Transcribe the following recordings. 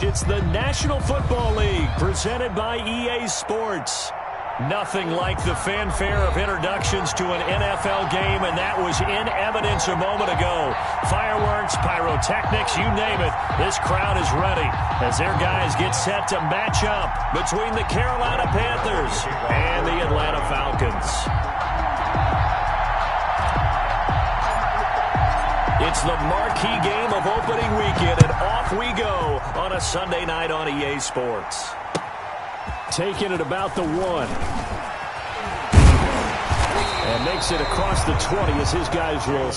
It's the National Football League presented by EA Sports. Nothing like the fanfare of introductions to an NFL game, and that was in evidence a moment ago. Fireworks, pyrotechnics, you name it. This crowd is ready as their guys get set to match up between the Carolina Panthers and the Atlanta Falcons. It's the marquee game of opening weekend, and off we go on a Sunday night on EA Sports. Taking it about the 1. And makes it across the 20 as his guys roll.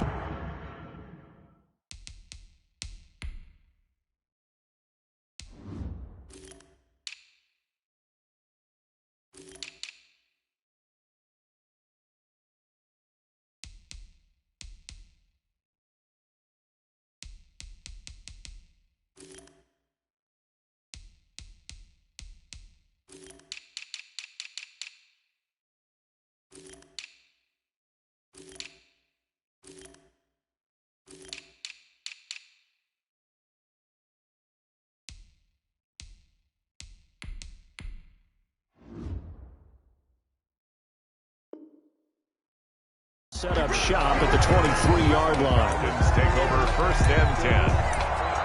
Set up shop at the 23-yard line. Falcons take over 1st and 10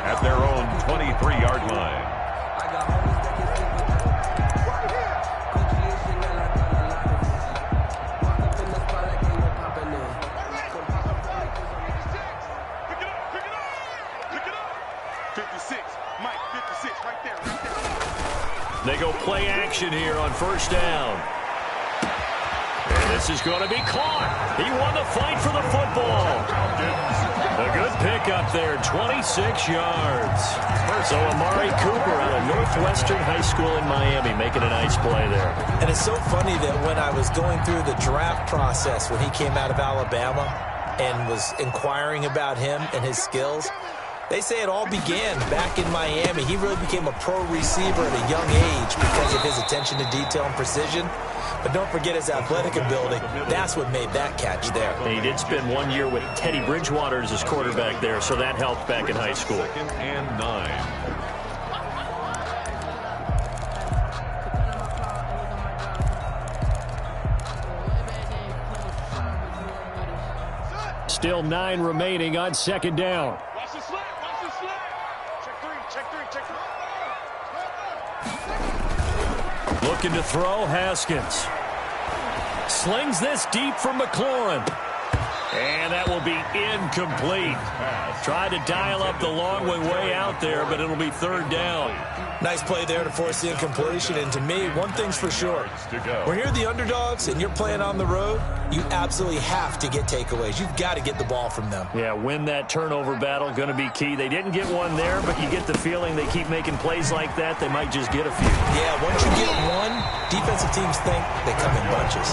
at their own 23-yard line. They go play action here on 1st down. And this is going to be caught. He won the fight for the football. A good pickup there, 26 yards. So Amari Cooper out of Northwestern High School in Miami making a nice play there. And it's so funny that when I was going through the draft process when he came out of Alabama and was inquiring about him and his skills, they say it all began back in Miami. He really became a pro receiver at a young age because of his attention to detail and precision. But don't forget his athletic ability. That's what made that catch there. And he did spend 1 year with Teddy Bridgewater as his quarterback there, so that helped back in high school. 2nd and 9. Still 9 remaining on 2nd down. Watch the slip. Watch the slip. Check three. Looking to throw, Haskins. Slings this deep from McLaurin. And that will be incomplete. Tried to dial up the long way out there, but it'll be 3rd down. Nice play there to force the incompletion. And to me, one thing's for sure. When you're the underdogs and you're playing on the road, you absolutely have to get takeaways. You've got to get the ball from them. Yeah, win that turnover battle, going to be key. They didn't get one there, but you get the feeling they keep making plays like that, they might just get a few. Yeah, once you get one, defensive teams think they come in bunches.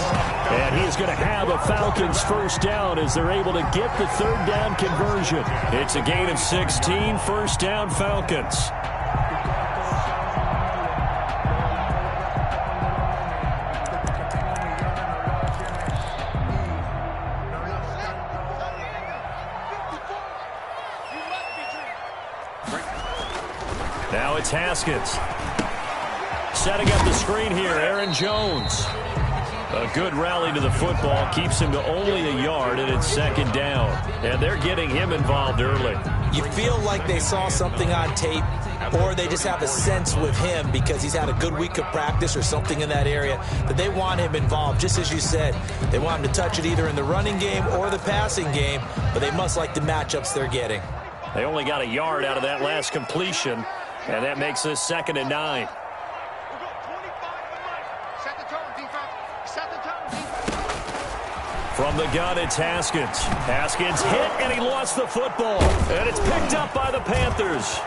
And he's going to have a Falcons 1st down as they're able to get the 3rd down conversion. It's a gain of 16, 1st down Falcons. Now it's Haskins. Setting up the screen here, Aaron Jones. A good rally to the football, keeps him to only a yard, and it's 2nd down. And they're getting him involved early. You feel like they saw something on tape, or they just have a sense with him because he's had a good week of practice or something in that area that they want him involved. Just as you said, they want him to touch it either in the running game or the passing game, but they must like the matchups they're getting. They only got a yard out of that last completion, and that makes this 2nd and 9. From the gun, it's Haskins. Haskins hit, and he lost the football. And it's picked up by the Panthers.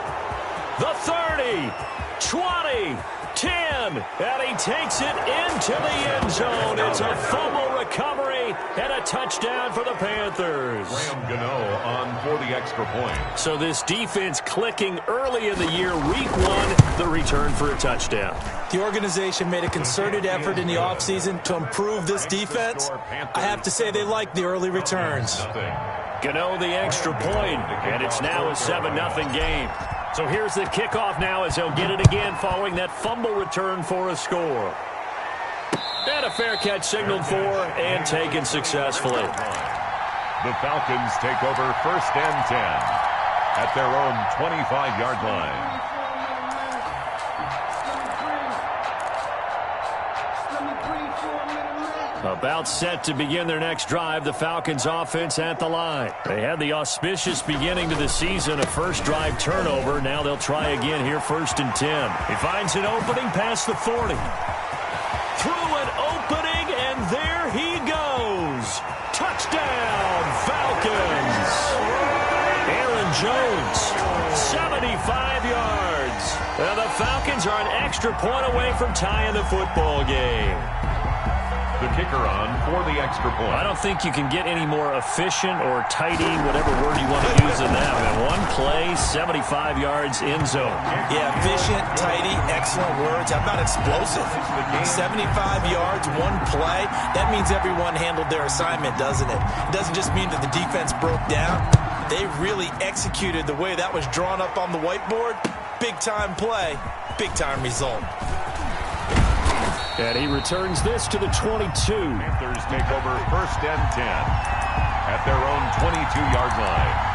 The 30, 20, 10, and he takes it into the end zone. It's a fumble recovery and a touchdown for the Panthers. Graham Gano on for the extra point. So this defense clicking early in the year. Week 1, the return for a touchdown. The organization made a concerted effort in the offseason to improve this defense. I have to say they like the early returns. Gano the extra point, and it's now a 7-0 game. So here's the kickoff now as they'll get it again following that fumble return for a score. And a fair catch signaled for and taken successfully. The Falcons take over 1st and 10 at their own 25-yard line. About set to begin their next drive, the Falcons offense at the line. They had the auspicious beginning to the season, a first drive turnover. Now they'll try again here 1st and 10. He finds an opening past the 40. Through an opening, and there he goes. Touchdown, Falcons. Aaron Jones, 75 yards. And the Falcons are an extra point away from tying the football game. The kicker on for the extra point. I don't think you can get any more efficient or tidy, whatever word you want to use in that. Man, one play, 75 yards, end zone. Yeah, efficient, tidy, excellent words. How about explosive? 75 yards, one play. That means everyone handled their assignment, doesn't it? It doesn't just mean that the defense broke down. They really executed the way that was drawn up on the whiteboard. Big-time play, big-time result. And he returns this to the 22. Panthers take over 1st and 10 at their own 22-yard line.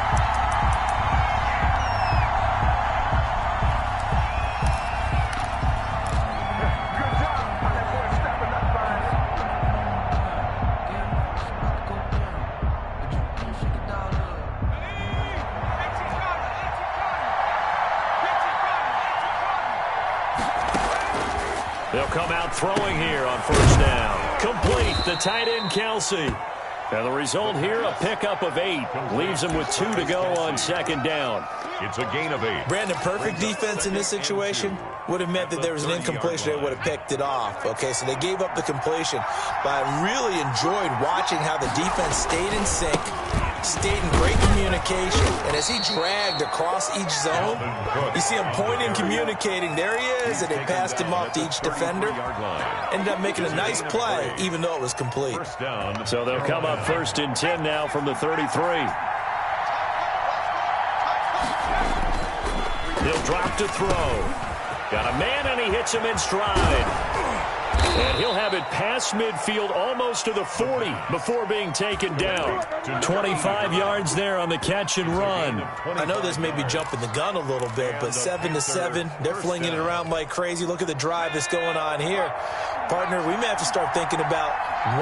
They'll come out throwing here on 1st down. Complete, the tight end, Kelsey. And the result here, a pickup of 8. Leaves them with 2 to go on 2nd down. It's a gain of 8. Brandon, perfect defense in this situation would have meant that there was an incompletion. They would have picked it off. Okay, so they gave up the completion. But I really enjoyed watching how the defense stayed in sync, stayed in great communication. And as he dragged across each zone, you see him pointing, communicating. There he is, and they passed him off to each defender. Ended up making a nice play, even though it was complete. So they'll come up 1st and 10 now from the 33. He'll drop to throw. Got a man, and he hits him in stride. And he'll have it past midfield almost to the 40 before being taken down. 25 yards there on the catch and run. I know this may be jumping the gun a little bit, but 7-7, they're flinging it around like crazy. Look at the drive that's going on here. Partner, we may have to start thinking about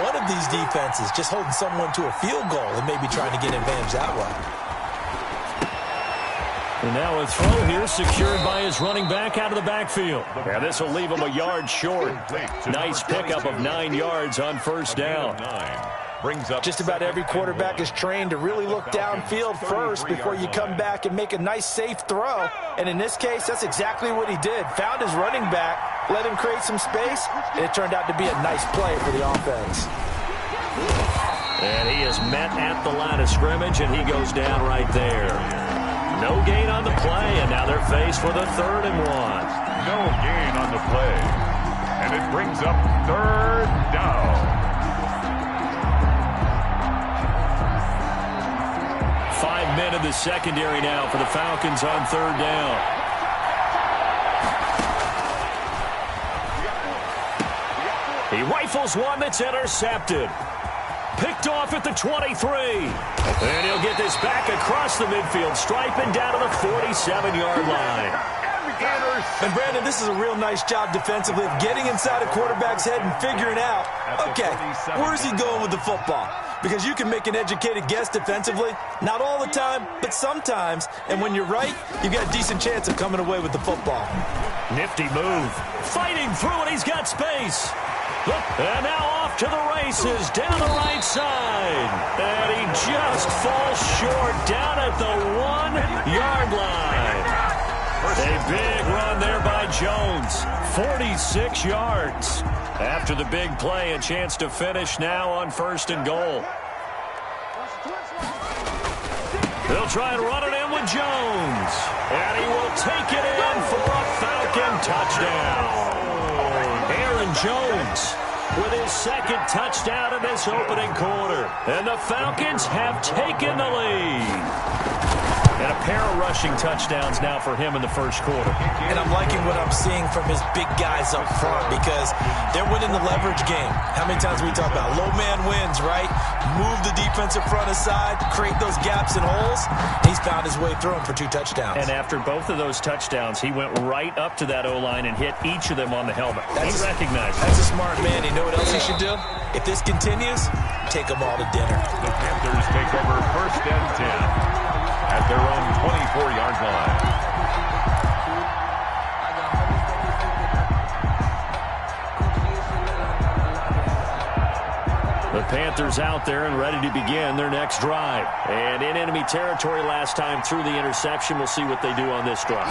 one of these defenses just holding someone to a field goal and maybe trying to get advantage that way. And now a throw here secured by his running back out of the backfield. Yeah, this will leave him a yard short. Nice pickup of 9 yards on 1st down. Just about every quarterback is trained to really look downfield first before you come back and make a nice, safe throw. And in this case, that's exactly what he did. Found his running back, let him create some space, and it turned out to be a nice play for the offense. And he is met at the line of scrimmage, and he goes down right there. No gain on the play, and now they're faced with a 3rd and 1. No gain on the play. And it brings up 3rd down. 5 men in the secondary now for the Falcons on 3rd down. He rifles one that's intercepted. Picked off at the 23. And he'll get this back across the midfield stripe and down to the 47-yard line. And, Brandon, this is a real nice job defensively of getting inside a quarterback's head and figuring out, okay, where's he going with the football? Because you can make an educated guess defensively. Not all the time, but sometimes. And when you're right, you've got a decent chance of coming away with the football. Nifty move. Fighting through, and he's got space. And now off to the races down the right side. And he just falls short down at the 1-yard line. A big run there by Jones. 46 yards. After the big play, a chance to finish now on 1st and goal. They'll try and run it in with Jones. And he will take it in for a Falcon touchdown. Aaron Jones with his 2nd touchdown in this opening quarter. And the Falcons have taken the lead. And a pair of rushing touchdowns now for him in the first quarter. And I'm liking what I'm seeing from his big guys up front because they're winning the leverage game. How many times we talk about low man wins, right? Move the defensive front aside, create those gaps and holes. He's found his way through them for 2 touchdowns. And after both of those touchdowns, he went right up to that O-line and hit each of them on the helmet. He recognized it. That's a smart man. You know what else he should do? If this continues, take them all to dinner. The Panthers take over 1st and 10 at their own 24-yard line. The Panthers out there and ready to begin their next drive. And in enemy territory last time through the interception. We'll see what they do on this drive.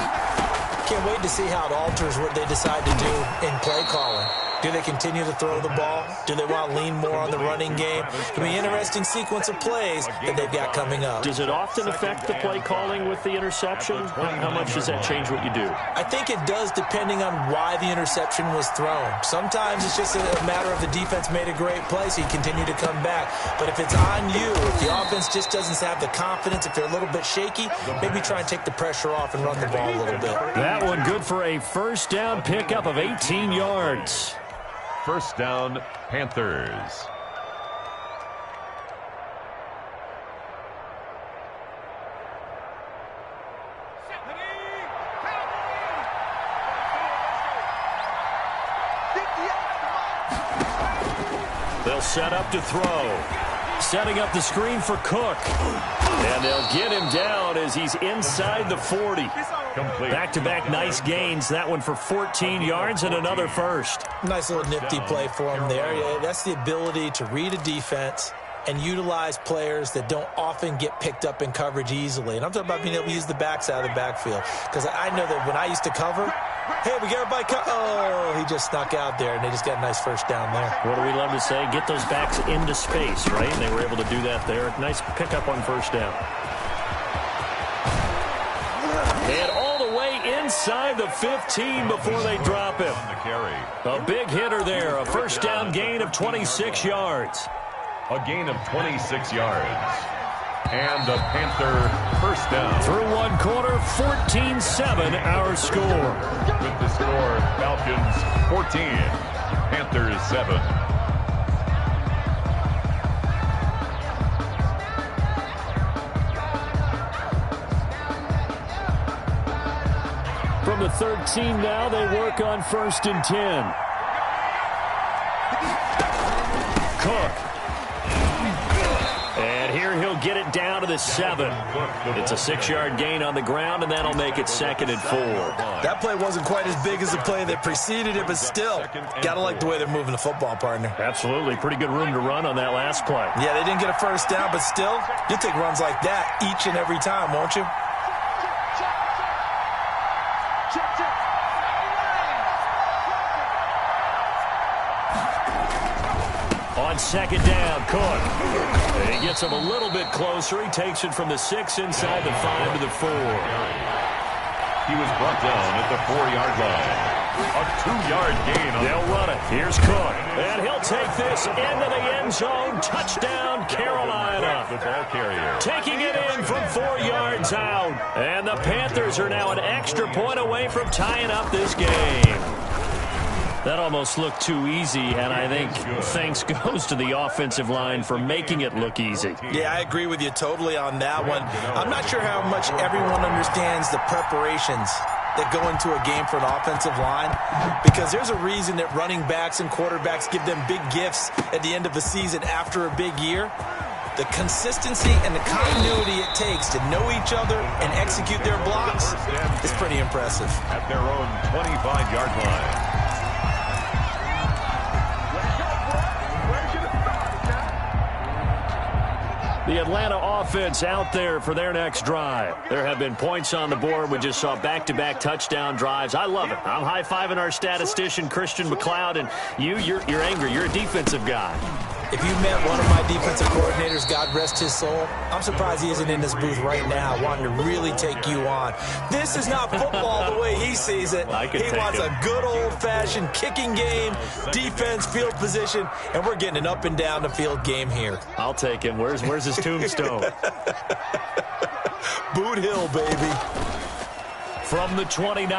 Can't wait to see how it alters what they decide to do in play calling. Do they continue to throw the ball? Do they want to lean more on the running game? It'll be an interesting sequence of plays that they've got coming up. Does it often affect the play calling with the interception? How much does that change what you do? I think it does depending on why the interception was thrown. Sometimes it's just a matter of the defense made a great play, so you continue to come back. But if it's on you, if the offense just doesn't have the confidence, if they're a little bit shaky, maybe try and take the pressure off and run the ball a little bit. That one good for a first down pickup of 18 yards. First down, Panthers. They'll set up to throw. Setting up the screen for Cook. And they'll get him down as he's inside the 40. Back-to-back nice gains. That one for 14 yards and another first. Nice little nifty play for him there. That's the ability to read a defense and utilize players that don't often get picked up in coverage easily. And I'm talking about being able to use the backside of the backfield. Because I know that when I used to cover, hey, we got everybody oh, he just snuck out there, and they just got a nice first down there. What do we love to say? Get those backs into space, right? And they were able to do that there. Nice pickup on first down. And all the way inside the 15 before they drop him. A big hitter there. A first down gain of 26 yards. A gain of 26 yards. And the Panther first down. Through one quarter, 14-7 our score. With the score, Falcons 14, Panthers 7. From the 13 now, they work on 1st and 10. Cook. And here he'll get it down to the 7. It's a 6-yard gain on the ground, and that'll make it 2nd and 4. That play wasn't quite as big as the play that preceded it, but still, got to like the way they're moving the football, partner. Absolutely. Pretty good room to run on that last play. Yeah, they didn't get a first down, but still, you'll take runs like that each and every time, won't you? On 2nd down, Cook. And he gets him a little bit closer. He takes it from the 6 inside the 5 to the 4. He was brought down at the 4-yard line. A 2-yard gain. They'll run it. Here's Cook. And he'll take this into the end zone. Touchdown, Carolina. The ball carrier. Taking it in from 4 yards out. And the Panthers are now an extra point away from tying up this game. That almost looked too easy, and I think thanks goes to the offensive line for making it look easy. Yeah, I agree with you totally on that one. I'm not sure how much everyone understands the preparations that go into a game for an offensive line, because there's a reason that running backs and quarterbacks give them big gifts at the end of the season after a big year. The consistency and the continuity it takes to know each other and execute their blocks is pretty impressive. At their own 25-yard line. The Atlanta offense out there for their next drive. There have been points on the board. We just saw back-to-back touchdown drives. I love it. I'm high-fiving our statistician, Christian McLeod, and you're angry. You're a defensive guy. If you met one of my defensive coordinators, God rest his soul, I'm surprised he isn't in this booth right now wanting to really take you on. This is not football the way he sees it. He wants a good old-fashioned kicking game, defense, field position, and we're getting an up-and-down-the-field game here. I'll take him. Where's his tombstone? Boot Hill, baby. From the 29,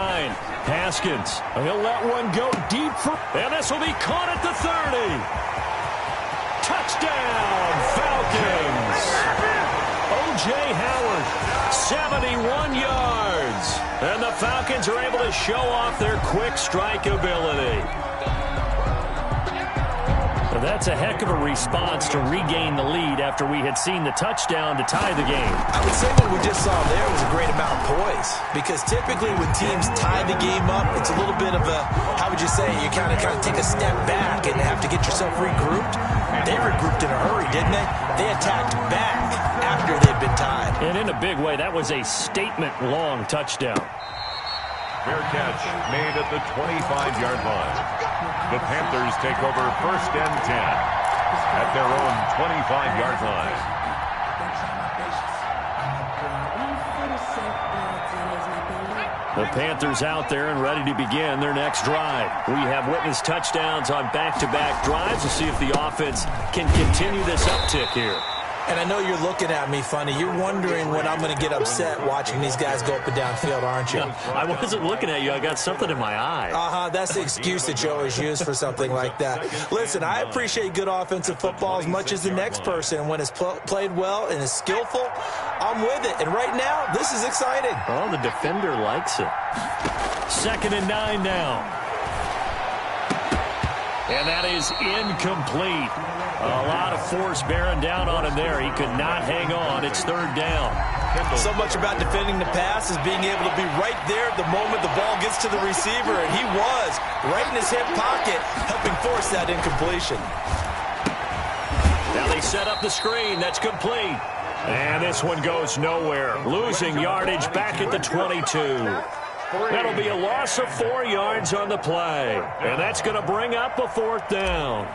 Haskins. He'll let one go deep for, and this will be caught at the 30. Touchdown, Falcons. O.J. Howard, 71 yards. And the Falcons are able to show off their quick strike ability. Well, that's a heck of a response to regain the lead after we had seen the touchdown to tie the game. I would say what we just saw there was a great amount of poise, because typically when teams tie the game up, it's a little bit of a, how would you say, you kind of take a step back and have to get yourself regrouped. They regrouped in a hurry, didn't they? They attacked back after they'd been tied. And in a big way, that was a statement-long touchdown. Fair catch made at the 25-yard line. The Panthers take over 1st and 10 at their own 25-yard line. The Panthers out there and ready to begin their next drive. We have witnessed touchdowns on back-to-back drives to see if the offense can continue this uptick here. And I know you're looking at me funny. You're wondering when I'm going to get upset watching these guys go up and down field, aren't you? No, I wasn't looking at you. I got something in my eye. That's the excuse that you always use for something like that. Listen, I appreciate good offensive football as much as the next person. When it's played well and is skillful, I'm with it. And right now, this is exciting. Oh, the defender likes it. 2nd and 9 now. And that is incomplete. A lot of force bearing down on him there. He could not hang on. It's 3rd down. So much about defending the pass is being able to be right there at the moment the ball gets to the receiver, and he was right in his hip pocket, helping force that incompletion. Now they set up the screen. That's complete. And this one goes nowhere. Losing yardage back at the 22. That'll be a loss of 4 yards on the play. And that's going to bring up a 4th down.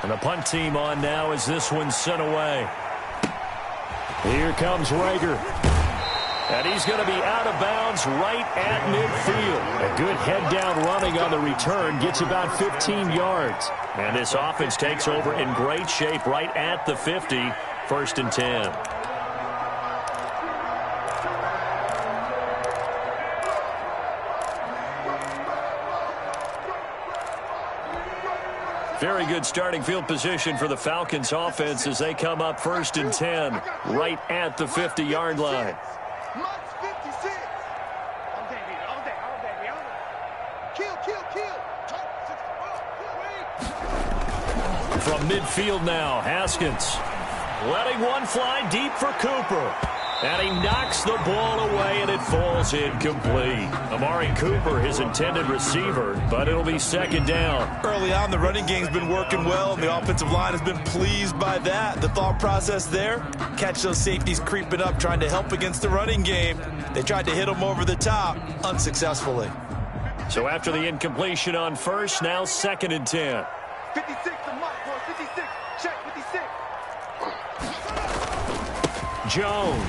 And the punt team on now as this one's sent away. Here comes Rager. And he's going to be out of bounds right at midfield. A good head-down running on the return gets about 15 yards. And this offense takes over in great shape right at the 50, 1st and 10. Very good starting field position for the Falcons offense as they come up 1st and 10 right at the 50-yard line. From midfield now, Haskins letting one fly deep for Cooper. And he knocks the ball away, and it falls incomplete. Amari Cooper, his intended receiver, but it'll be 2nd down. Early on, the running game's been working well, and the offensive line has been pleased by that. The thought process there, catch those safeties creeping up, trying to help against the running game. They tried to hit them over the top, unsuccessfully. So after the incompletion on 1st, now 2nd and 10. 56, the mark, boy, 56. Check 56. Jones.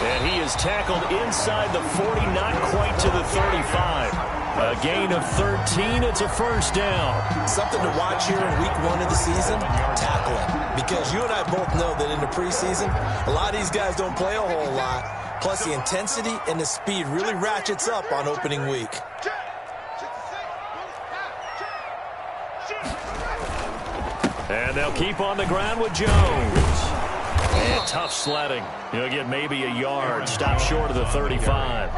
And he is tackled inside the 40, not quite to the 35. A gain of 13. It's a 1st down. Something to watch here in week 1 of the season, tackling. Because you and I both know that in the preseason, a lot of these guys don't play a whole lot. Plus, the intensity and the speed really ratchets up on opening week. And they'll keep on the ground with Jones. And tough sledding. He'll get maybe a yard. Stop short of the 35.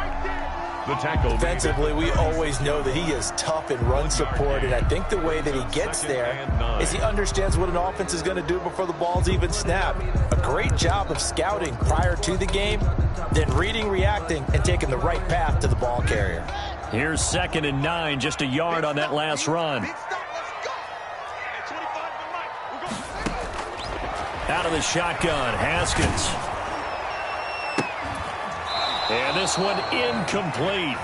The tackle. Defensively, we always know that he is tough in run support, and I think the way that he gets there is he understands what an offense is going to do before the ball's even snapped. A great job of scouting prior to the game, then reading, reacting, and taking the right path to the ball carrier. Here's 2nd and 9, just a yard on that last run. Out of the shotgun, Haskins. And this one incomplete.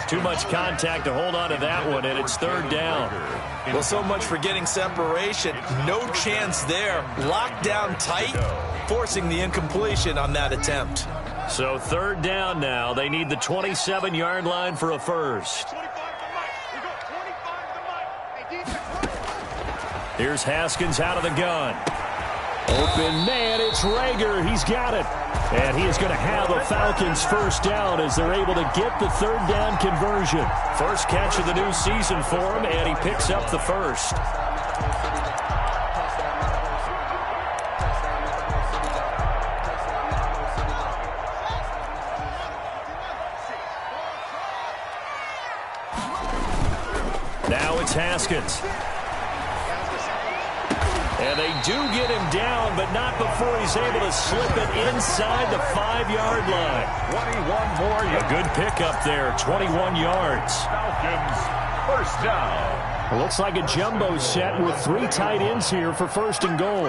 Too much contact to hold on to that one, and it's 3rd down. Well, so much for getting separation. No chance there. Locked down tight, forcing the incompletion on that attempt. So 3rd down now. They need the 27-yard line for a 1st. Here's Haskins out of the gun. Open man, it's Rager. He's got it. And he is going to have a Falcons first down as they're able to get the third down conversion. First catch of the new season for him, and he picks up the first. Now it's Haskins. And they do get him down, but not before he's able to slip it inside the 5-yard line. 21 more yards. A good pickup there, 21 yards. Falcons, first down. It looks like a jumbo set with 3 tight ends here for first and goal.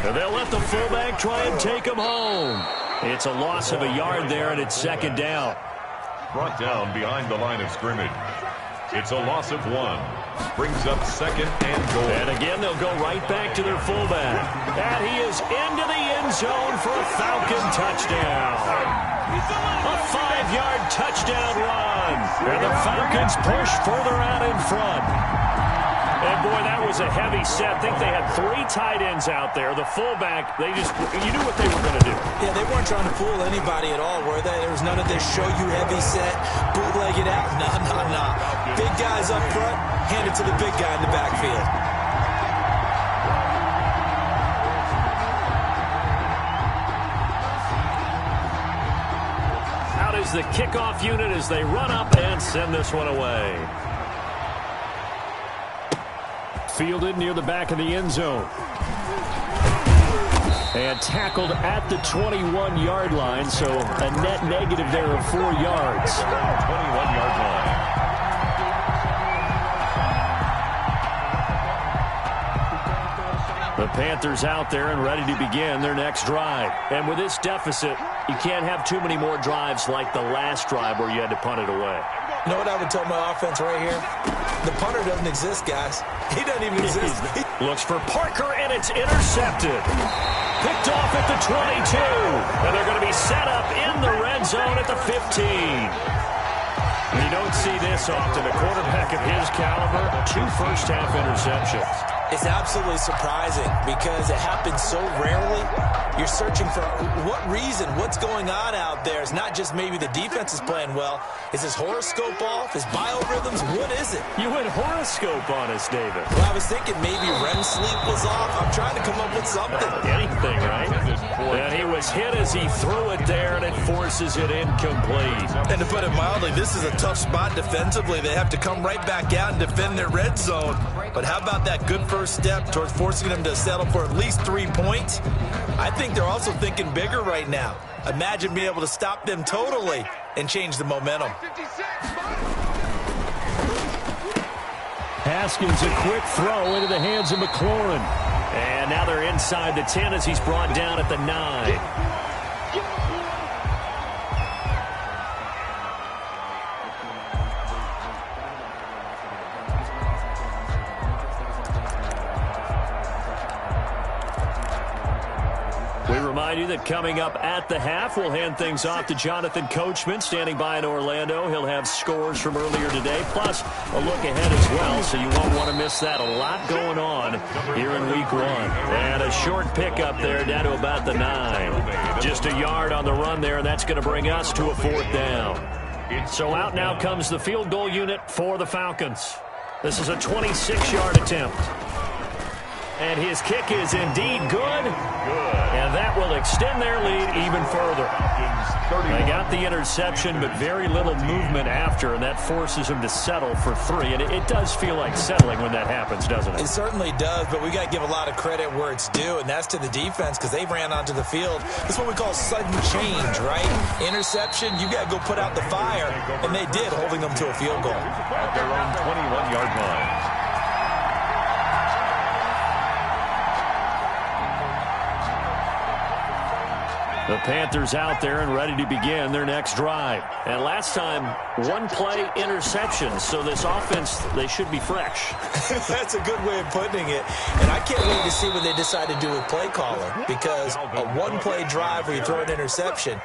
And they'll let the fullback try and take him home. It's a loss of a yard there, and it's second down. Brought down behind the line of scrimmage. It's a loss of 1. Brings up second and goal. And again, they'll go right back to their fullback. And he is into the end zone for a Falcon touchdown. A 5-yard touchdown run. And the Falcons push further out in front. And, boy, that was a heavy set. I think they had 3 tight ends out there. The fullback, you knew what they were going to do. Yeah, they weren't trying to fool anybody at all, were they? There was none of this show you heavy set, bootleg it out. Nah. Big guys up front, hand it to the big guy in the backfield. Out is the kickoff unit as they run up and send this one away. Fielded near the back of the end zone. And tackled at the 21-yard line, so a net negative there of 4 yards. 21-yard line. The Panthers out there and ready to begin their next drive. And with this deficit, you can't have too many more drives like the last drive where you had to punt it away. You know what I would tell my offense right here? The punter doesn't exist, guys. He doesn't even exist. Looks for Parker, and it's intercepted. Picked off at the 22. And they're going to be set up in the red zone at the 15. You don't see this often. A quarterback of his caliber, 2 first-half interceptions. It's absolutely surprising because it happens so rarely. You're searching for what reason, what's going on out there. It's not just maybe the defense is playing well. Is his horoscope off? His biorhythms? What is it? You went horoscope on us, David. Well, I was thinking maybe REM sleep was off. I'm trying to come up with something. Anything, right? And he was hit as he threw it there, and it forces it incomplete. And to put it mildly, this is a tough spot defensively. They have to come right back out and defend their red zone. But how about that good first step towards forcing them to settle for at least 3 points? I think they're also thinking bigger right now. Imagine being able to stop them totally and change the momentum. Haskins, a quick throw into the hands of McLaurin. And now they're inside the 10 as he's brought down at the 9. We remind you that coming up at the half, we'll hand things off to Jonathan Coachman, standing by in Orlando. He'll have scores from earlier today, plus a look ahead as well, so you won't want to miss that. A lot going on here in Week 1. And a short pickup there down to about the 9. Just a yard on the run there, and that's going to bring us to a 4th down. So out now comes the field goal unit for the Falcons. This is a 26-yard attempt. And his kick is indeed good. And that will extend their lead even further. They got the interception, but very little movement after, and that forces them to settle for 3. And it does feel like settling when that happens, doesn't it? It certainly does, but we got to give a lot of credit where it's due, and that's to the defense because they ran onto the field. That's what we call sudden change, right? Interception, you got to go put out the fire, and they did, holding them to a field goal. At their own 21-yard line. The Panthers out there and ready to begin their next drive. And last time one-play interceptions. So this offense, they should be fresh. That's a good way of putting it. And I can't wait to see what they decide to do with play calling, because a one-play drive where you throw an interception,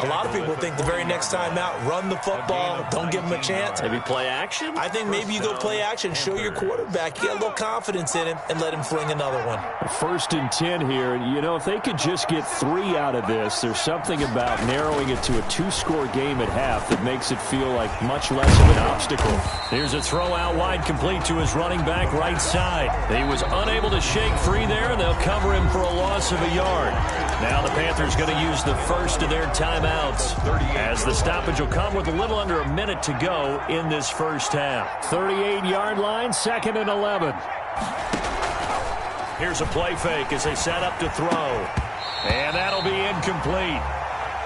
a lot of people think the very next time out, run the football, don't give them a chance. Maybe play action? I think maybe you go play action, show your quarterback, you get a little confidence in him, and let him fling another one. 1st and 10 here. You know, if they could just get 3 out of this, there's something about narrowing it to a 2-score game at half that makes it feel like much less of an obstacle. Here's a throw out wide, complete to his running back right side. He was unable to shake free there, and they'll cover him for a loss of a yard. Now the Panthers going to use the first of their timeouts, as the stoppage will come with a little under a minute to go in this first half. 38-yard line, 2nd and 11. Here's a play fake as they set up to throw. And that'll be incomplete.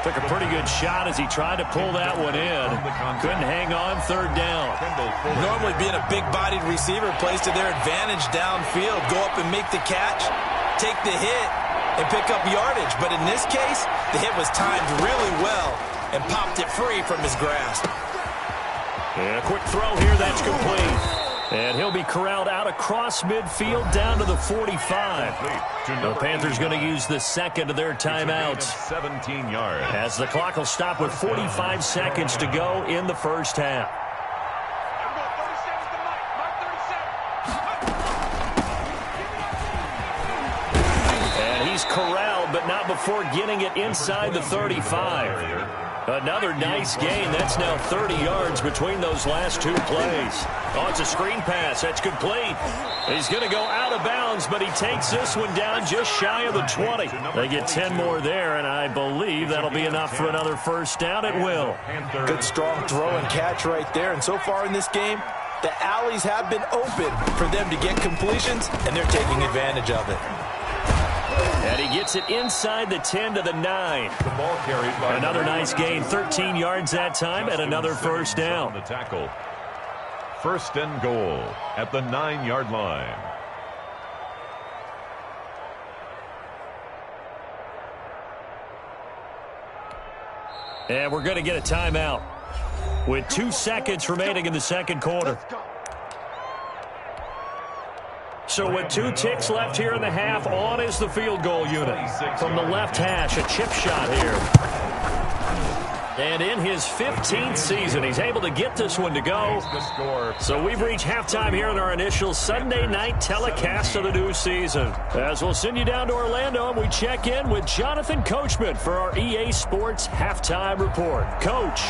Took a pretty good shot as he tried to pull that one in. Couldn't hang on, 3rd down. Normally being a big-bodied receiver plays to their advantage downfield. Go up and make the catch, take the hit, and pick up yardage. But in this case, the hit was timed really well and popped it free from his grasp. And a quick throw here, that's complete. And he'll be corralled out across midfield down to the 45. The Panthers going to use the second of their timeouts. 17 yards. As the clock will stop with 45 seconds to go in the first half. And he's corralled, but not before getting it inside the 35. Another nice gain. That's now 30 yards between those last 2 plays. Oh, it's a screen pass. That's complete. He's going to go out of bounds, but he takes this one down just shy of the 20. They get 10 more there, and I believe that'll be enough for another first down. It will. Good strong throw and catch right there. And so far in this game, the alleys have been open for them to get completions, and they're taking advantage of it. And he gets it inside the 10 to the 9. The ball carried by another nice gain, 13 yards that time, and another first down. The tackle. 1st and goal at the 9-yard line. And we're going to get a timeout with 2 seconds remaining in the second quarter. So with 2 ticks left here in the half, on is the field goal unit. From the left hash, a chip shot here. And in his 15th season, he's able to get this one to go. So we've reached halftime here in our initial Sunday night telecast of the new season. As we'll send you down to Orlando, and we check in with Jonathan Coachman for our EA Sports Halftime Report. Coach.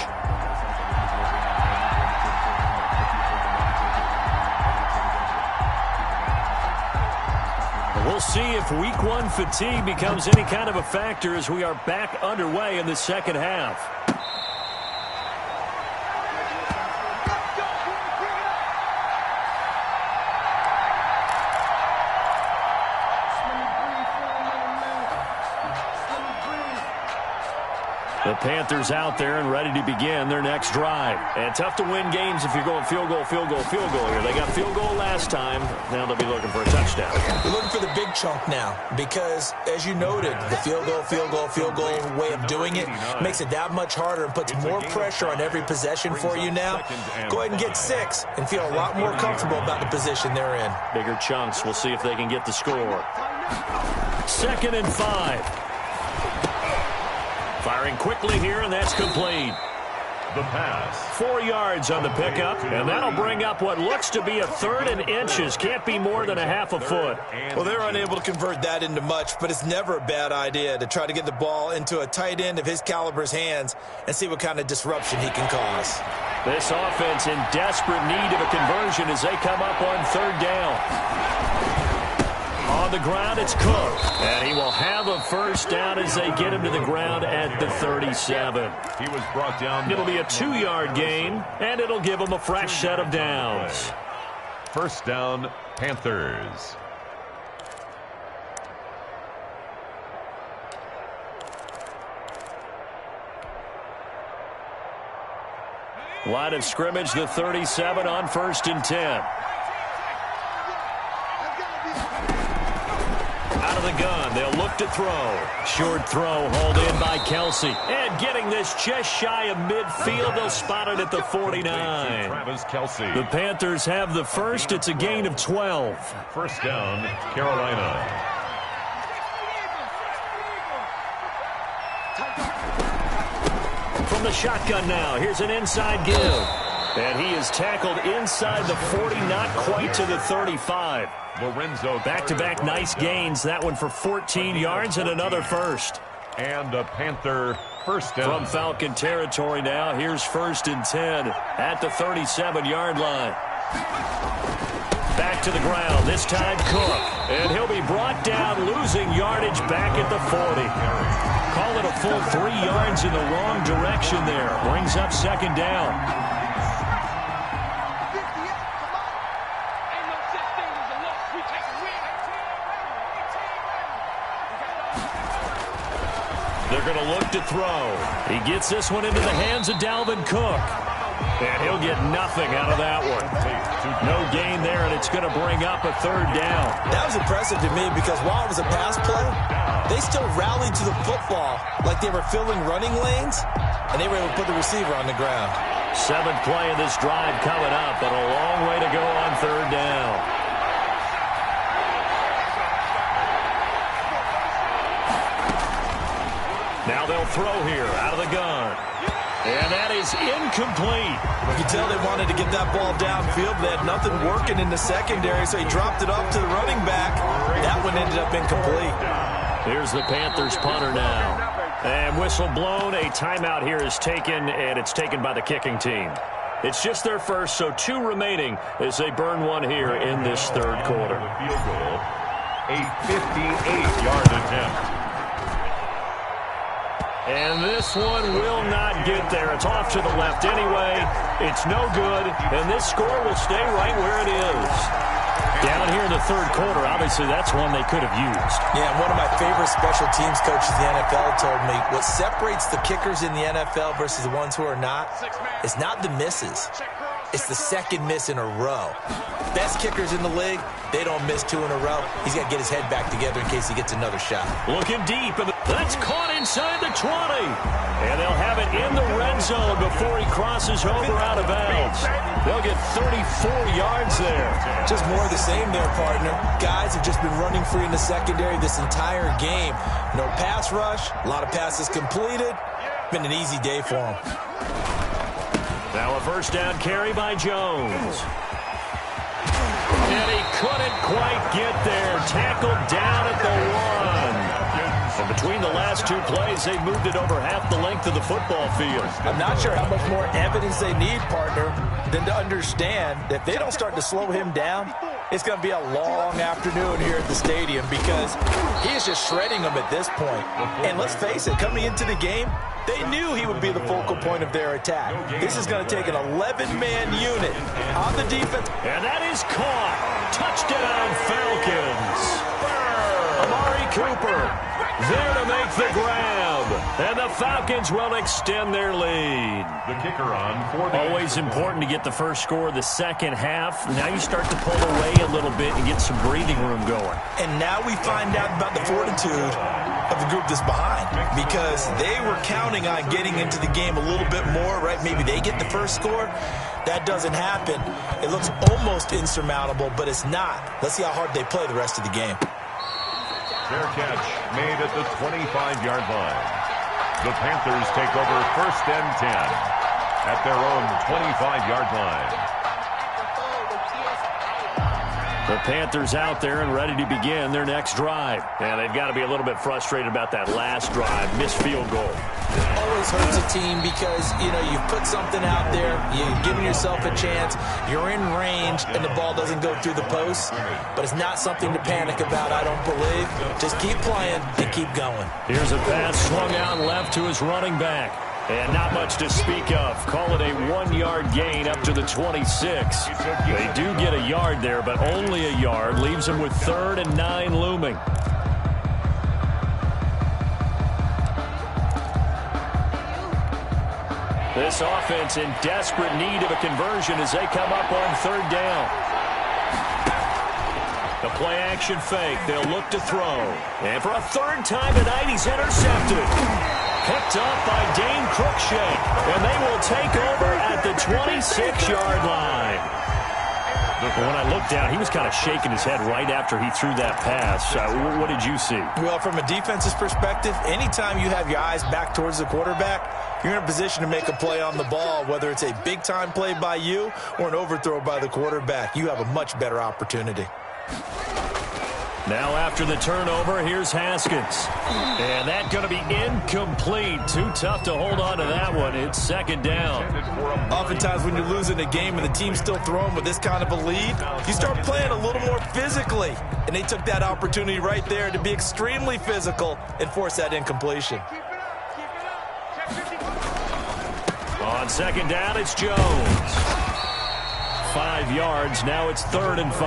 We'll see if week 1 fatigue becomes any kind of a factor as we are back underway in the second half. The Panthers out there and ready to begin their next drive. And tough to win games if you're going field goal, field goal, field goal here. They got field goal last time. Now they'll be looking for a touchdown. They're looking for the big chunk now because, as you noted, the field goal way of doing it makes it that much harder and puts more pressure on every possession for you now. Go ahead and get 6 and feel a lot more comfortable about the position they're in. Bigger chunks. We'll see if they can get the score. 2nd and 5. Firing quickly here, and that's complete. The pass. 4 yards on the pickup, and that'll bring up what looks to be a 3rd and inches. Can't be more than a half a foot. Well, they're unable to convert that into much, but it's never a bad idea to try to get the ball into a tight end of his caliber's hands and see what kind of disruption he can cause. This offense in desperate need of a conversion as they come up on 3rd down. On the ground, it's Cook. And he will have a first down as they get him to the ground at the 37. He was brought down. It'll be a 2-yard gain, and it'll give him a fresh set of downs. First down, Panthers. Line of scrimmage, the 37 on 1st and 10. Out of of the gun. They'll look to throw. Short throw hauled in by Kelsey. And getting this just shy of midfield. They'll spot it at the 49. Travis Kelsey. The Panthers have the first. It's a gain of 12. First down, Carolina. From the shotgun now, here's an inside give. And he is tackled inside the 40, not quite to the 35. Lorenzo. Back-to-back nice gains. That one for 14 yards and another first. And a Panther first down. From Falcon territory now, here's 1st and 10 at the 37-yard line. Back to the ground, this time Cook. And he'll be brought down, losing yardage back at the 40. Call it a full 3 yards in the wrong direction there. Brings up 2nd down. They're going to look to throw. He gets this one into the hands of Dalvin Cook. And he'll get nothing out of that one. No gain there, and it's going to bring up a 3rd down. That was impressive to me because while it was a pass play, they still rallied to the football like they were filling running lanes, and they were able to put the receiver on the ground. 7th play of this drive coming up, but a long way to go on 3rd down. Now they'll throw here out of the gun. And that is incomplete. You can tell they wanted to get that ball downfield. They had nothing working in the secondary, so he dropped it off to the running back. That one ended up incomplete. Here's the Panthers punter now. And whistle blown. A timeout here is taken, and it's taken by the kicking team. It's just their first, so 2 remaining as they burn one here in this 3rd quarter. Field goal, a 58-yard attempt. And this one will not get there. It's off to the left anyway. It's no good, and this score will stay right where it is. Down here in the 3rd quarter, obviously that's one they could have used. Yeah, one of my favorite special teams coaches in the NFL told me what separates the kickers in the NFL versus the ones who are not is not the misses. It's the 2nd miss in a row. Best kickers in the league, they don't miss 2 in a row. He's got to get his head back together in case he gets another shot. Looking deep, and that's caught inside the 20. And they'll have it in the red zone before he crosses over out of bounds. They'll get 34 yards there. Just more of the same there, partner. Guys have just been running free in the secondary this entire game. No pass rush, a lot of passes completed. Been an easy day for them. Now a 1st down carry by Jones. And he couldn't quite get there. Tackled down at the 1. And between the last 2 plays, they moved it over half the length of the football field. I'm not sure how much more evidence they need, partner, than to understand that if they don't start to slow him down, it's going to be a long afternoon here at the stadium because he is just shredding them at this point. And let's face it, coming into the game, they knew he would be the focal point of their attack. This is going to take an 11-man unit on the defense. And that is caught. Touchdown, Falcons. Amari Cooper there to make the grab. And the Falcons will extend their lead. The kicker on for the... Always important to get the first score of the 2nd half. Now you start to pull away a little bit and get some breathing room going. And now we find out about the fortitude of the group that's behind because they were counting on getting into the game a little bit more, right? Maybe they get the first score. That doesn't happen. It looks almost insurmountable, but it's not. Let's see how hard they play the rest of the game. Fair catch made at the 25-yard line. The Panthers take over 1st and 10 at their own 25-yard line. The Panthers out there and ready to begin their next drive. And they've got to be a little bit frustrated about that last drive. Missed field goal. Always hurts a team because, you know, you've put something out there, you've given yourself a chance, you're in range, and the ball doesn't go through the post. But it's not something to panic about, I don't believe. Just keep playing and keep going. Here's a pass swung out left to his running back. And not much to speak of. Call it a 1-yard gain up to the 26. They do get a yard there, but only a yard. Leaves them with 3rd and 9 looming. This offense in desperate need of a conversion as they come up on 3rd down. The play action fake. They'll look to throw. And for a third time tonight, he's intercepted. Picked up by Dane Cruikshank. And they will take over at the 26-yard line. When I looked down, he was kind of shaking his head right after he threw that pass. What did you see? Well, from a defense's perspective, anytime you have your eyes back towards the quarterback, you're in a position to make a play on the ball, whether it's a big-time play by you or an overthrow by the quarterback. You have a much better opportunity. Now after the turnover, here's Haskins. And that's going to be incomplete. Too tough to hold on to that one. It's second down. Oftentimes when you're losing a game and the team's still throwing with this kind of a lead, you start playing a little more physically. And they took that opportunity right there to be extremely physical and force that incompletion. On second down, it's Jones. 5 yards. Now it's 3rd and 5.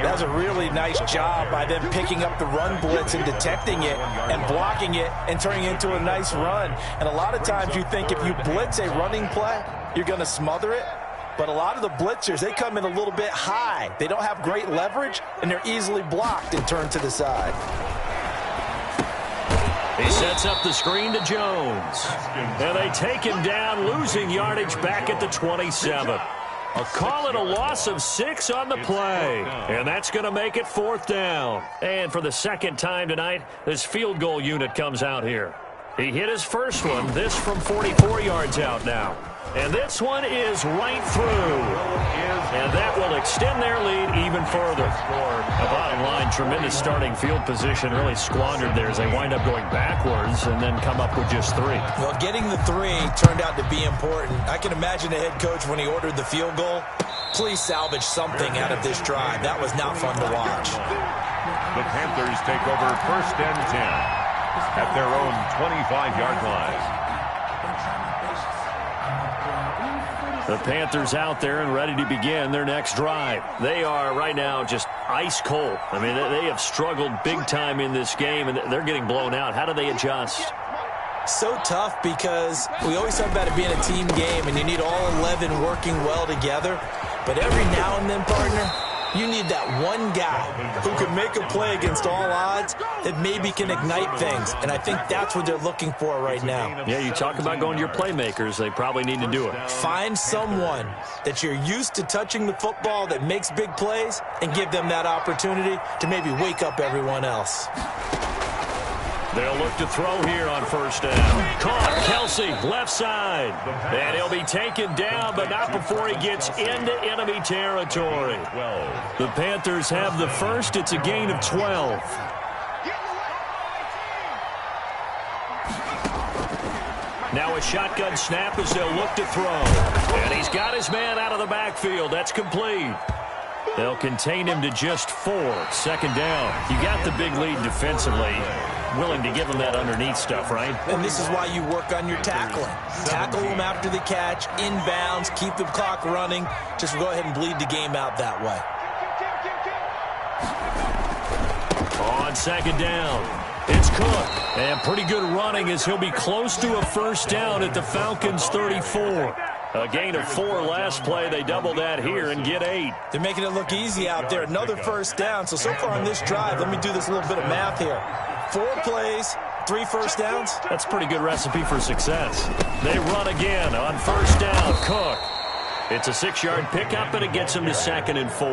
That was a really nice job by them picking up the run blitz and detecting it and blocking it and turning it into a nice run. And a lot of times you think if you blitz a running play, you're going to smother it. But a lot of the blitzers, they come in a little bit high. They don't have great leverage, and they're easily blocked and turned to the side. He sets up the screen to Jones. And they take him down, losing yardage back at the 27. I'll call it a loss of 6 on the play. And that's going to make it 4th down. And for the second time tonight, this field goal unit comes out here. He hit his first one, this from 44 yards out now. And this one is right through. And that will extend their lead even further. The bottom line, tremendous starting field position, really squandered there as they wind up going backwards and then come up with just 3. Well, getting the 3 turned out to be important. I can imagine the head coach when he ordered the field goal. Please salvage something out of this drive. That was not fun to watch. The Panthers take over 1st and 10 at their own 25-yard line. The Panthers out there and ready to begin their next drive. They are right now just ice cold. I mean, they have struggled big time in this game, and they're getting blown out. How do they adjust? So tough because we always talk about it being a team game, and you need all 11 working well together. But every now and then, partner, you need that one guy who can make a play against all odds that maybe can ignite things. And I think that's what they're looking for right now. Yeah, you talk about going to your playmakers. They probably need to do it. Find someone that you're used to touching the football that makes big plays and give them that opportunity to maybe wake up everyone else. They'll look to throw here on 1st down. Caught, Kelsey, left side. And he'll be taken down, but not before he gets into enemy territory. The Panthers have the first. It's a gain of 12. Now a shotgun snap as they'll look to throw. And he's got his man out of the backfield. That's complete. They'll contain him to just 4. 2nd down. You got the big lead defensively. Willing to give him that underneath stuff, right? And this is why you work on your tackling. Tackle them after the catch, inbounds, keep the clock running. Just go ahead and bleed the game out that way. On 2nd down, it's Cook. And pretty good running as he'll be close to a 1st down at the Falcons' 34. A gain of 4 last play. They double that here and get 8. They're making it look easy out there. Another 1st down. So far on this drive, let me do this little bit of math here. 4 plays, 3 1st downs. That's a pretty good recipe for success. They run again on 1st down. Cook. It's a 6-yard pickup, and it gets them to 2nd and 4.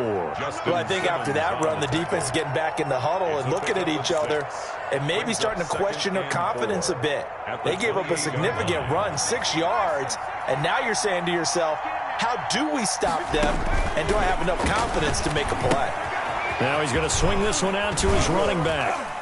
Well, I think after that run, the defense is getting back in the huddle and looking at each other and maybe starting to question their confidence a bit. They gave up a significant run, 6 yards, and now you're saying to yourself, how do we stop them, and do I have enough confidence to make a play? Now he's going to swing this one out to his running back.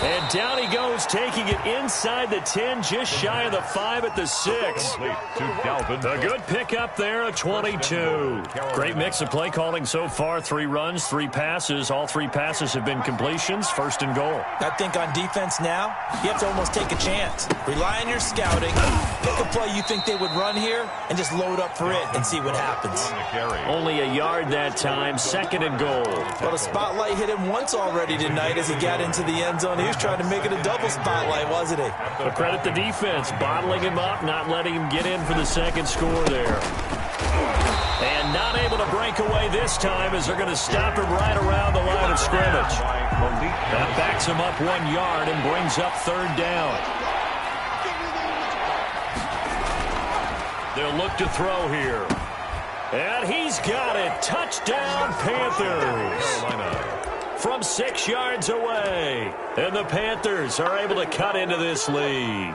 And down he goes, taking it inside the 10, just shy of the 5 at the 6. A good pickup there, a 22. Great mix of play calling so far. 3 runs, 3 passes. All 3 passes have been completions. 1st and goal. I think on defense now, you have to almost take a chance. Rely on your scouting. Pick a play you think they would run here and just load up for it and see what happens. Only a yard that time. 2nd and goal. Well, the spotlight hit him once already tonight as he got into the end zone. He was trying to make it a double spotlight, wasn't he? But credit the defense, bottling him up, not letting him get in for the 2nd score there. And not able to break away this time as they're going to stop him right around the line of scrimmage. That backs him up 1 yard and brings up 3rd down. They'll look to throw here. And he's got it. Touchdown, Panthers. From 6 yards away. And the Panthers are able to cut into this lead.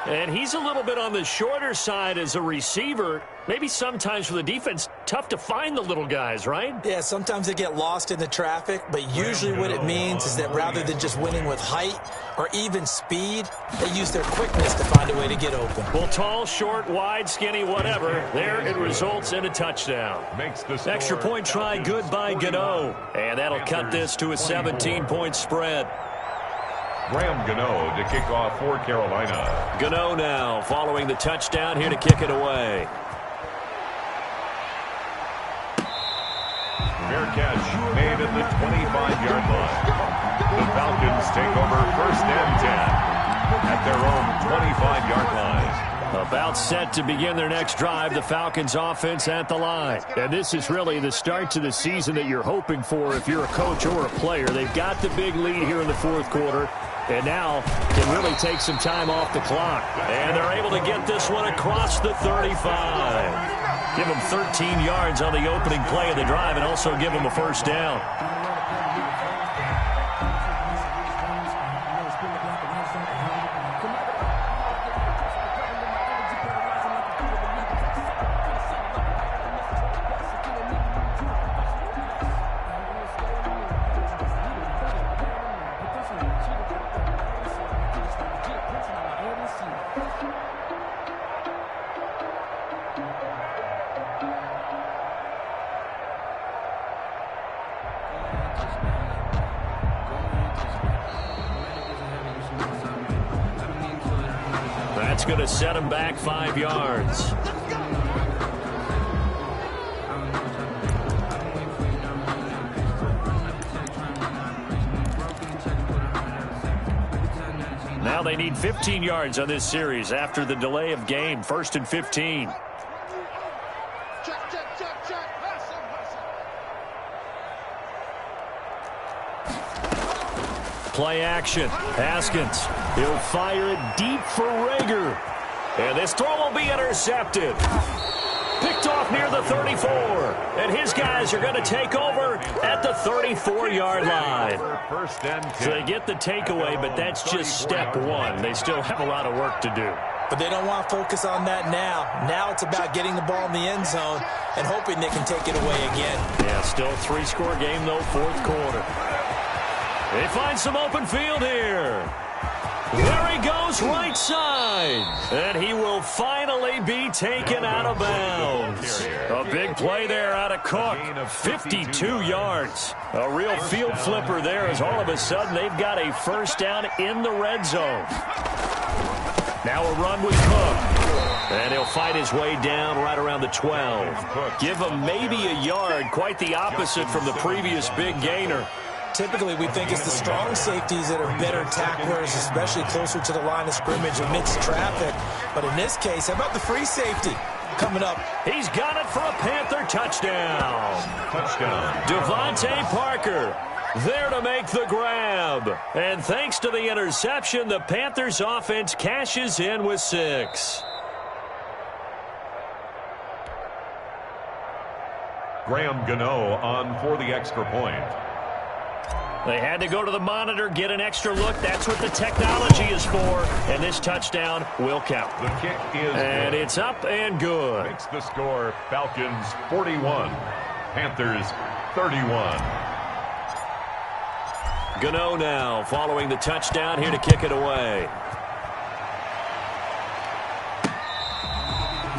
And he's a little bit on the shorter side as a receiver. Maybe sometimes for the defense, tough to find the little guys, right? Yeah, sometimes they get lost in the traffic, but usually what it means is that rather than just winning with height or even speed, they use their quickness to find a way to get open. Well, tall, short, wide, skinny, whatever, there it results in a touchdown. Extra point try good by Gano. And that'll cut this to a 17-point spread. Graham Gano to kick off for Carolina. Gano now following the touchdown here to kick it away. Fair catch made at the 25-yard line. The Falcons take over 1st and 10 at their own 25-yard line. About set to begin their next drive, the Falcons offense at the line. And this is really the start to the season that you're hoping for if you're a coach or a player. They've got the big lead here in the 4th quarter. And now can really take some time off the clock. And they're able to get this one across the 35. Give them 13 yards on the opening play of the drive and also give them a 1st down. That's going to set him back 5 yards. Now they need 15 yards on this series after the delay of game. 1st and 15. Play action. Haskins. He'll fire it deep for Rager. And this throw will be intercepted. Picked off near the 34. And his guys are going to take over at the 34-yard line. So they get the takeaway, but that's just step 1. They still have a lot of work to do. But they don't want to focus on that now. Now it's about getting the ball in the end zone and hoping they can take it away again. Yeah, still a 3-score game, though, 4th quarter. They find some open field here. There he goes, right side. And he will finally be taken out of bounds. A big play there out of Cook. 52 yards. A real field flipper there as all of a sudden they've got a 1st down in the red zone. Now a run with Cook. And he'll fight his way down right around the 12. Give him maybe a yard. Quite the opposite from the previous big gainer. Typically, we think it's the strong safeties that are better tacklers, especially closer to the line of scrimmage amidst traffic. But in this case, how about the free safety coming up? He's got it for a Panther touchdown. Devontae Parker there to make the grab. And thanks to the interception, the Panthers offense cashes in with 6. Graham Gano on for the extra point. They had to go to the monitor, get an extra look. That's what the technology is for. And this touchdown will count. The kick is and good. It's up and good. Makes the score Falcons 41, Panthers 31. Gano now following the touchdown here to kick it away.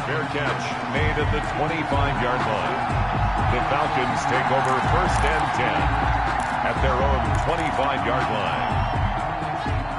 Fair catch made at the 25-yard line. The Falcons take over 1st and 10. At their own 25-yard line.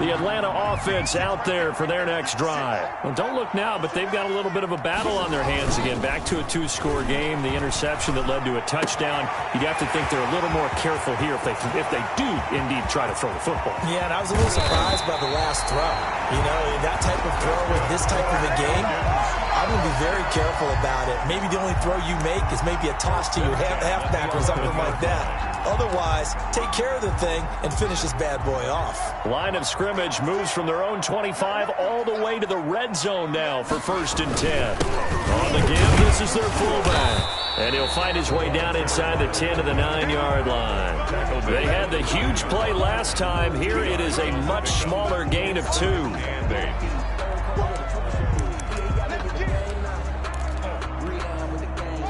The Atlanta offense out there for their next drive. Well, don't look now, but they've got a little bit of a battle on their hands again. Back to a 2-score game. The interception that led to a touchdown. You'd have to think they're a little more careful here if they do indeed try to throw the football. Yeah, and I was a little surprised by the last throw. You know, that type of throw in this type of a game, I I'm going to be very careful about it. Maybe the only throw you make is maybe a toss to your halfback or something like that. Otherwise, take care of the thing and finish this bad boy off. Line of scrimmage moves from their own 25 all the way to the red zone now for 1st and 10. On the give, this is their fullback. And he'll find his way down inside the 10 to the 9-yard line. They had the huge play last time. Here it is a much smaller gain of 2.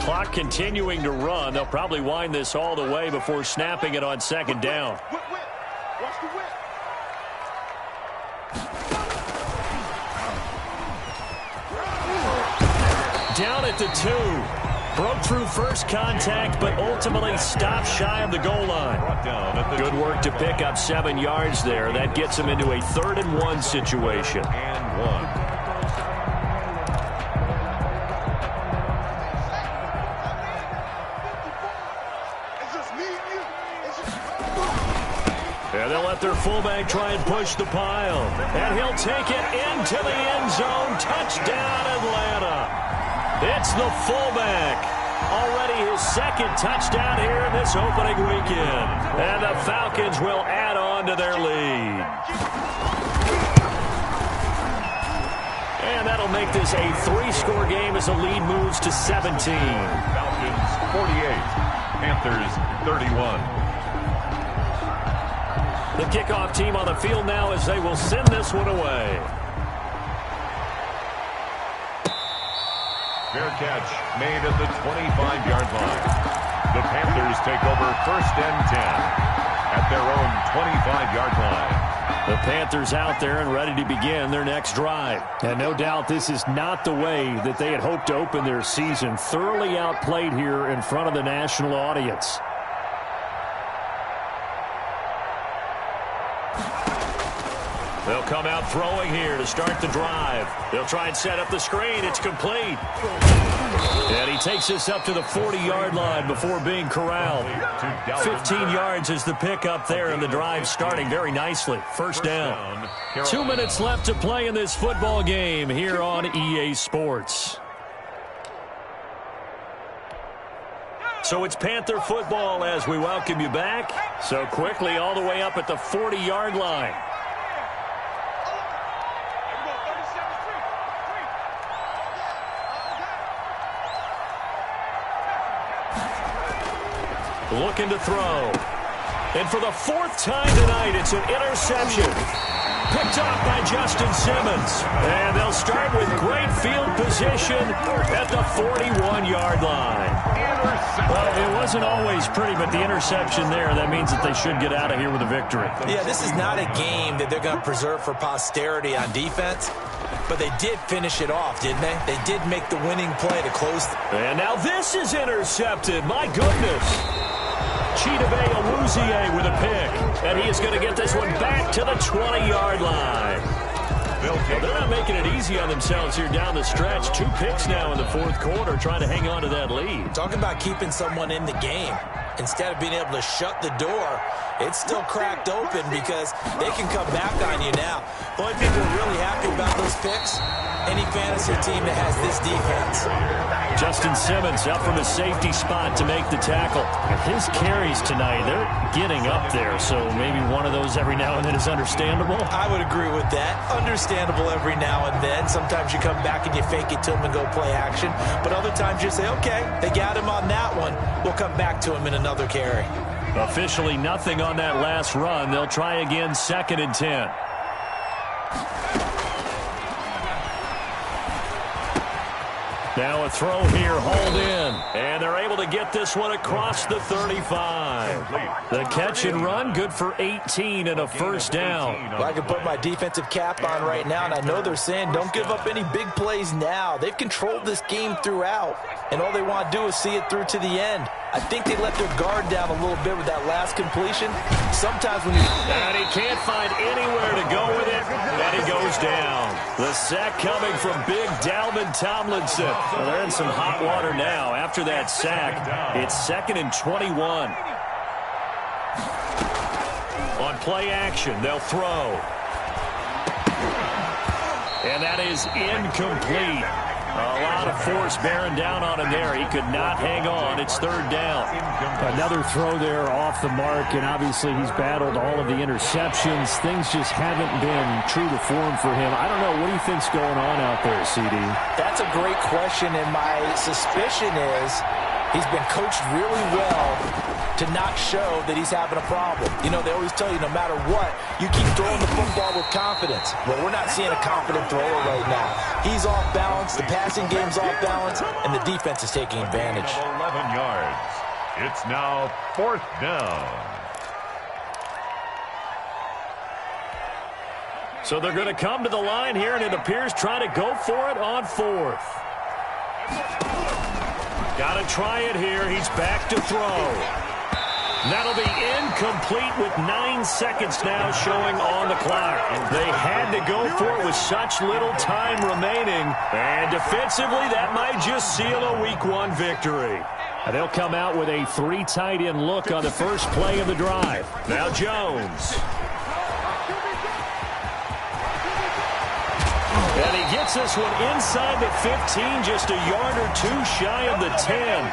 Clock continuing to run. They'll probably wind this all the way before snapping it on 2nd down. Down at the 2. Broke through first contact, but ultimately stopped shy of the goal line. Good work to pick up 7 yards there. That gets them into a 3rd and 1 situation. And they'll let their fullback try and push the pile. And he'll take it into the end zone. Touchdown, Atlanta. It's the fullback. Already his 2nd touchdown here in this opening weekend. And the Falcons will add on to their lead. And that'll make this a 3-score game as the lead moves to 17. Falcons 48, Panthers 31. The kickoff team on the field now as they will send this one away. Fair catch made at the 25-yard line. The Panthers take over 1st and 10 at their own 25-yard line. The Panthers out there and ready to begin their next drive. And no doubt this is not the way that they had hoped to open their season. Thoroughly outplayed here in front of the national audience. They'll come out throwing here to start the drive. They'll try and set up the screen. It's complete. And he takes this up to the 40-yard line before being corralled. 15 yards is the pickup there, and the drive starting very nicely. 1st down. 2 minutes left to play in this football game here on EA Sports. So it's Panther football as we welcome you back. So quickly all the way up at the 40-yard line. Looking to throw. And for the 4th time tonight, it's an interception. Picked off by Justin Simmons. And they'll start with great field position at the 41-yard line. Well, it wasn't always pretty, but the interception there, that means that they should get out of here with a victory. Yeah, this is not a game that they're going to preserve for posterity on defense. But they did finish it off, didn't they? They did make the winning play to close. And now this is intercepted. My goodness. Chidobe Awuzie with a pick. And he is going to get this one back to the 20-yard line. Well, they're not making it easy on themselves here down the stretch. 2 picks now in the 4th quarter, trying to hang on to that lead. Talking about keeping someone in the game. Instead of being able to shut the door, it's still cracked open because they can come back on you now. The only people who are really happy about those picks, any fantasy team that has this defense. Justin Simmons up from his safety spot to make the tackle. His carries tonight, they're getting up there, so maybe one of those every now and then is understandable. I would agree with that. Understandable every now and then. Sometimes you come back and you fake it to him and go play action. But other times you say, okay, they got him on that one. We'll come back to him in another carry. Officially nothing on that last run. They'll try again 2nd and 10. Now a throw here, hauled in. And they're able to get this one across the 35. The catch and run, good for 18 and a 1st down. Well, I can put my defensive cap on right now, and I know they're saying don't give up any big plays now. They've controlled this game throughout, and all they want to do is see it through to the end. I think they let their guard down a little bit with that last completion. Sometimes when you... And he can't find anywhere to go with it, and he goes down. The sack coming from big Dalvin Tomlinson. Well, they're in some hot water now. After that sack, it's 2nd and 21. On play action, they'll throw. And that is incomplete. A lot of force bearing down on him there. He could not hang on. It's third down. Another throw there off the mark, and obviously he's battled all of the interceptions. Things just haven't been true to form for him. I don't know. What do you think's going on out there, CD? That's a great question, and my suspicion is he's been coached really well to not show that he's having a problem. You know, they always tell you no matter what, you keep throwing the football with confidence. Well, we're not seeing a confident thrower right now. He's off balance, the passing game's off balance, and the defense is taking advantage. 11 yards. It's now fourth down. So they're going to come to the line here, and it appears trying to go for it on fourth. Got to try it here. He's back to throw. That'll be incomplete with 9 seconds now showing on the clock. They had to go for it with such little time remaining. And defensively, that might just seal a Week 1 victory. And they'll come out with a 3 tight end look on the first play of the drive. Now Jones. And he gets this one inside the 15, just a yard or two shy of the 10.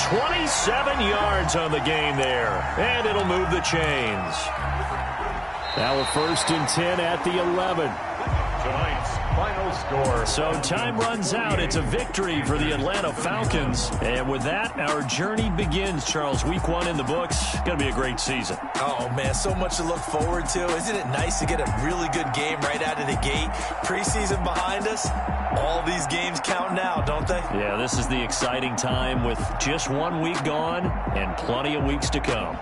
27 yards on the game there. And it'll move the chains. Now a 1st and 10 at the 11. Tonight's final score. So time runs out. It's a victory for the Atlanta Falcons. And with that, our journey begins, Charles. Week 1 in the books. Going to be a great season. Oh, man, so much to look forward to. Isn't it nice to get a really good game right out of the gate? Preseason behind us. All these games count now, don't they? Yeah, this is the exciting time with just 1 week gone and plenty of weeks to come.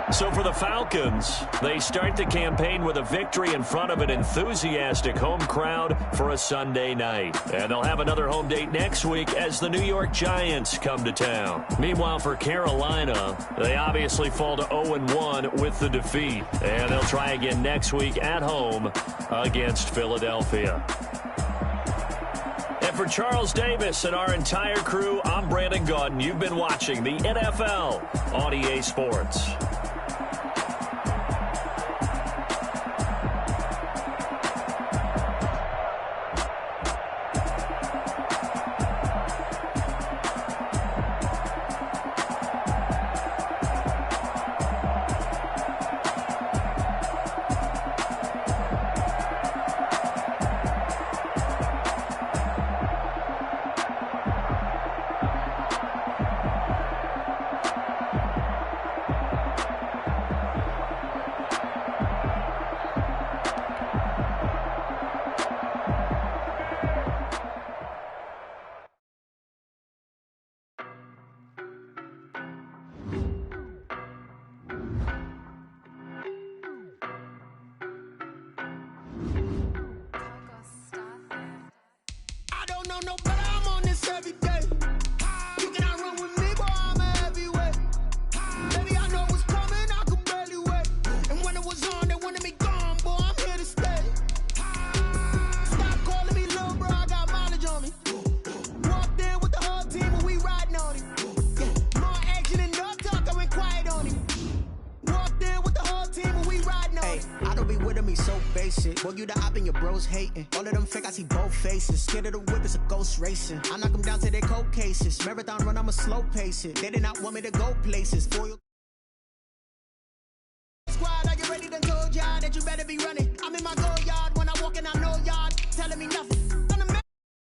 So for the Falcons, they start the campaign with a victory in front of an enthusiastic home crowd for a Sunday night. And they'll have another home date next week as the New York Giants come to town. Meanwhile, for Carolina, they obviously fall to 0-1 with the defeat. And they'll try again next week at home against Philadelphia. And for Charles Davis and our entire crew, I'm Brandon Gaudin. You've been watching the NFL on EA Sports. Boy, you the op and your bros hating. All of them fake, I see both faces. Scared of the whip, it's a ghost racing. I knock them down to their cold cases. Marathon run, I'ma slow pace it. They did not want me to go places. For you. Squad, are you ready? Done told y'all that you better be running. I'm in my go yard when I walk in, I know y'all telling me nothing.